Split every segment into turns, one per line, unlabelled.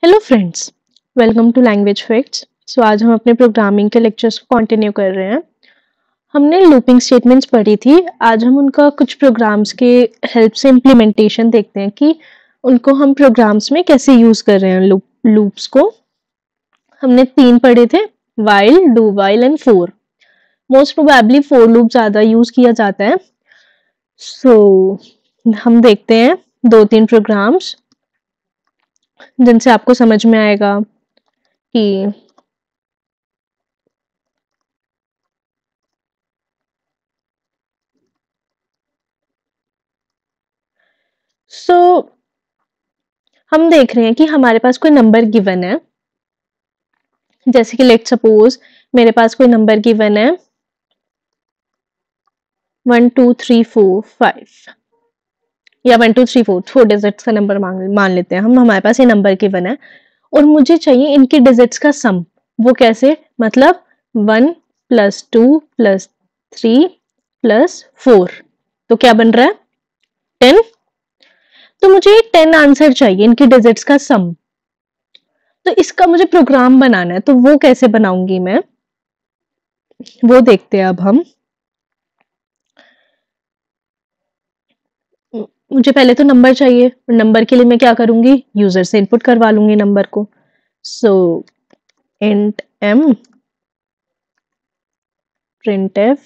Hello friends, welcome to language facts. आज हम अपने प्रोग्रामिंग के लेक्चर्स को कंटिन्यू कर रहे हैं। हमने लूपिंग स्टेटमेंट्स पढ़ी थी। आज हम उनका कुछ प्रोग्राम्स के हेल्प से इम्प्लीमेंटेशन देखते हैं कि उनको हम प्रोग्राम्स में कैसे यूज कर रहे हैं। लूप्स को हमने 3 पढ़े थे, while, do while and four. Most probably for loop ज्यादा यूज किया जाता है। हम देखते हैं 2-3 प्रोग्राम्स जिनसे आपको समझ में आएगा कि हम देख रहे हैं कि हमारे पास कोई नंबर गिवन है। जैसे कि लेट सपोज मेरे पास कोई नंबर गिवन है 1 2 3 4 5 या 1 2 3 4 4 डिजिट्स का नंबर मान लेते हैं हम। हमारे पास ये नंबर गिवन है और मुझे चाहिए इनके डिजिट्स का सम। वो कैसे? मतलब 1 + 2 + 3 + 4 तो क्या बन रहा है? 10। तो मुझे 10 आंसर चाहिए, इनकी डिजिट्स का सम। तो इसका मुझे प्रोग्राम बनाना है, तो वो कैसे बनाऊंगी मैं, वो देखते हैं अब हम। मुझे पहले तो नंबर चाहिए। नंबर के लिए मैं क्या करूंगी? यूजर से इनपुट करवा लूंगी नंबर को। सो int m printf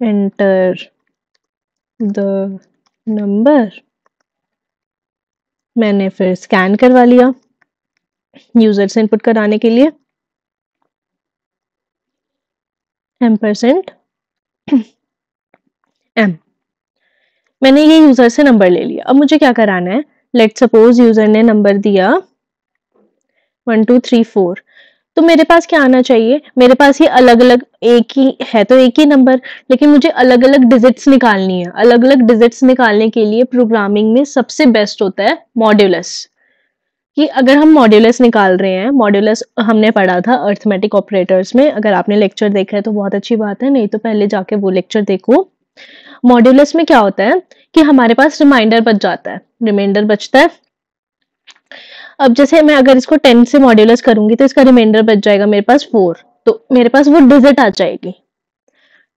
enter the number। मैंने फिर स्कैन करवा लिया यूजर से इनपुट कराने के लिए। $m मैंने ये यूजर से नंबर ले लिया। अब मुझे क्या कराना है? लेट सपोज यूजर ने नंबर दिया 1 2 3 4। तो मेरे पास क्या आना चाहिए? मेरे पास ये अलग अलग एक ही है तो एक ही नंबर, लेकिन मुझे अलग अलग डिजिट्स निकालनी है। अलग अलग डिजिट्स निकालने के लिए प्रोग्रामिंग में सबसे बेस्ट होता है मॉड्यूलस। कि अगर हम मॉड्यूलस निकाल रहे हैं, मॉड्यूलस हमने पढ़ा था अर्थमेटिक ऑपरेटर्स में। अगर आपने लेक्चर देखा है तो बहुत अच्छी बात है, नहीं तो पहले जाके वो लेक्चर देखो। मॉड्यूलस में क्या होता है कि हमारे पास रिमाइंडर बच जाता है, रिमाइंडर बचता है। अब जैसे मैं अगर इसको 10 से मॉड्यूलस करूंगी तो इसका रिमाइंडर बच जाएगा मेरे पास 4। तो मेरे पास वो डिजिट आ जाएगी।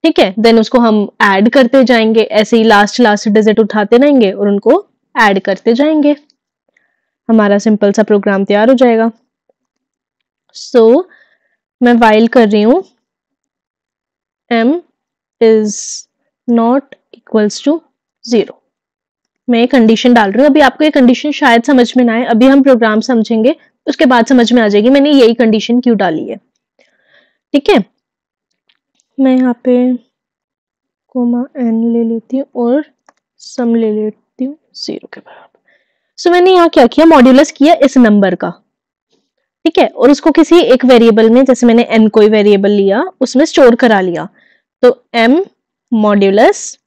ठीक है, देन उसको हम ऐड करते जाएंगे, ऐसे ही लास्ट लास्ट डिजिट उठाते रहेंगे और उनको ऐड करते जाएंगे। हमारा सिंपल सा प्रोग्राम तैयार हो जाएगा। मैं वाइल कर रही हूं m is not equals to 0। मैं कंडीशन डाल रही हूँ। अभी आपको ये कंडीशन शायद समझ में ना आए, अभी हम प्रोग्राम समझेंगे उसके बाद समझ में आ जाएगी मैंने यही कंडीशन क्यों डाली है। ठीक है, मैं यहाँ पे n ले लेती हूँ और सम ले लेती हूँ 0 के बराबर। मैंने यहाँ क्या किया? मॉड्यूलस किया इस नंबर का। ठीक है, और उसको किसी एक वेरिएबल में, जैसे मैंने n कोई वेरिएबल लिया, उसमें स्टोर करा लिया। तो m मॉड्यूलस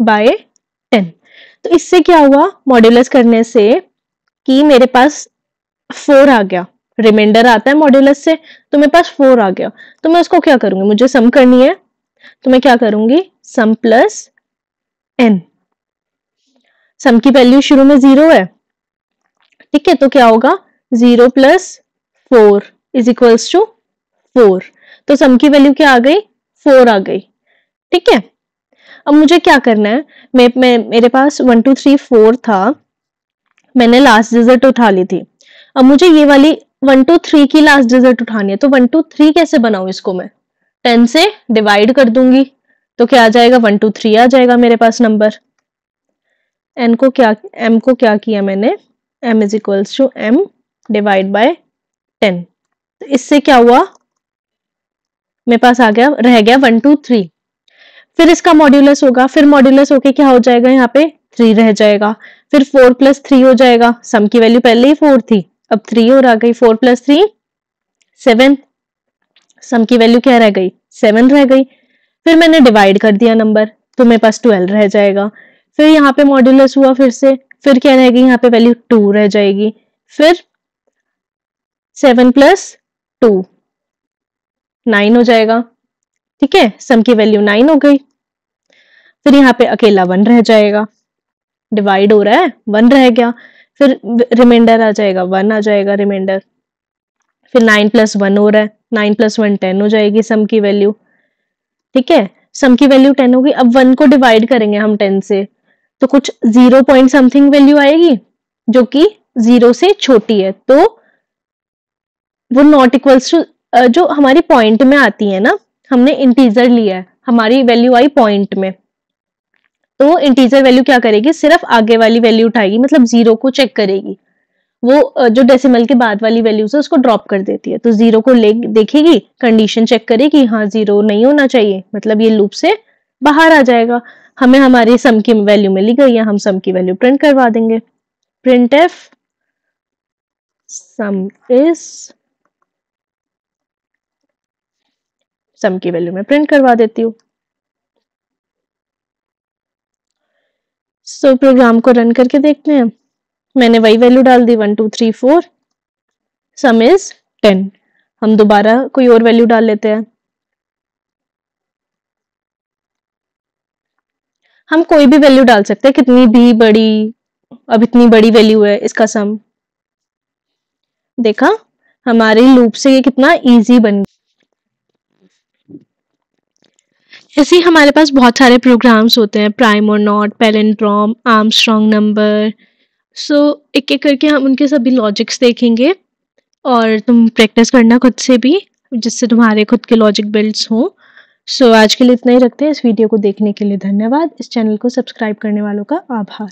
बाय 10। तो इससे क्या हुआ मॉड्यूलस करने से कि मेरे पास 4 आ गया। रिमाइंडर आता है मॉड्यूलस से, तो मेरे पास 4 आ गया। तो मैं उसको क्या करूंगी? मुझे सम करनी है, तो मैं क्या करूंगी? सम प्लस n। सम की वैल्यू शुरू में 0 है। ठीक है, तो क्या होगा? 0 + 4 इज इक्वल्स टू 4। तो सम की वैल्यू क्या आ गई? 4 आ गई। ठीक है, अब मुझे क्या करना है? मेरे पास 1 2 3 4 था, मैंने लास्ट डिजिट उठा ली थी। अब मुझे ये वाली 1 2 3 की लास्ट डिजिट उठानी है। तो 1 2 3 कैसे बनाऊं इसको? मैं 10 से डिवाइड कर दूंगी तो क्या आ जाएगा? 1 2 3 आ जाएगा मेरे पास नंबर। m को क्या किया मैंने? m is equals to m divide by 10। तो इससे क्या हुआ? मेरे पास आ गया, रह गया 1 2 3। फिर इसका मॉड्यूलस होगा, फिर मॉड्यूलस होके क्या हो जाएगा? यहाँ पे 3 रह जाएगा। फिर 4 + 3 हो जाएगा। सम की वैल्यू पहले ही 4 थी, अब 3 और आ गई। 4 + 3 7। सम की वैल्यू क्या रह गई? 7 रह गई। फिर मैंने डिवाइड कर दिया नंबर, तो मेरे पास 12 रह जाएगा। फिर यहाँ पे मॉड्यूलस हुआ फिर से, फिर क्या रहेगी? यहाँ पे वैल्यू 2 रह जाएगी। फिर 7 + 2 9 हो जाएगा। ठीक है, सम की वैल्यू 9 हो गई। फिर यहाँ पे अकेला 1 रह जाएगा। डिवाइड हो रहा है, 1 रह गया, फिर रिमाइंडर आ जाएगा, 1 आ जाएगा रिमाइंडर। फिर 9 प्लस 1 हो रहा है, 9 प्लस 1 10 हो जाएगी सम की वैल्यू। ठीक है, सम की वैल्यू 10 होगी। अब 1 को डिवाइड करेंगे हम 10 से, तो कुछ 0 पॉइंट समथिंग वैल्यू आएगी जो कि 0 से छोटी है, तो वो नॉट इक्वल्स टू, जो हमारी पॉइंट में आती है ना, हमने इंटीजर लिया है, हमारी वैल्यू आई पॉइंट में, तो वो इंटीजर वैल्यू क्या करेगी, सिर्फ आगे वाली वैल्यू उठाएगी, मतलब 0 को चेक करेगी। वो जो डेसिमल के बाद वाली वैल्यूज है उसको ड्रॉप कर देती है, तो 0 को ले देखेगी, कंडीशन चेक करेगी, हाँ 0 नहीं होना चाहिए, मतलब ये लूप से बाहर आ जाएगा। हमें हमारी सम की वैल्यू मिली गई है, हम सम की वैल्यू प्रिंट करवा देंगे। प्रिंट एफ सम इज, सम की वैल्यू में प्रिंट करवा देती हूँ। सो प्रोग्राम को रन करके देखते हैं। मैंने वही वैल्यू डाल दी 1 2 3 4, सम इज 10। हम दोबारा कोई और वैल्यू डाल लेते हैं। हम कोई भी वैल्यू डाल सकते हैं, कितनी भी बड़ी, अब इतनी बड़ी वैल्यू है इसका सम। देखा, हमारे लूप से ये कितना इजी बन गया। ऐसे ही हमारे पास बहुत सारे प्रोग्राम्स होते हैं, प्राइम और नॉट, पैलिंड्रोम, आर्मस्ट्रॉन्ग नंबर। सो एक एक करके हम उनके सभी लॉजिक्स देखेंगे, और तुम प्रैक्टिस करना खुद से भी, जिससे तुम्हारे खुद के लॉजिक बिल्ड्स हों। सो आज के लिए इतना ही रखते हैं। इस वीडियो को देखने के लिए धन्यवाद। इस चैनल को सब्सक्राइब करने वालों का आभार।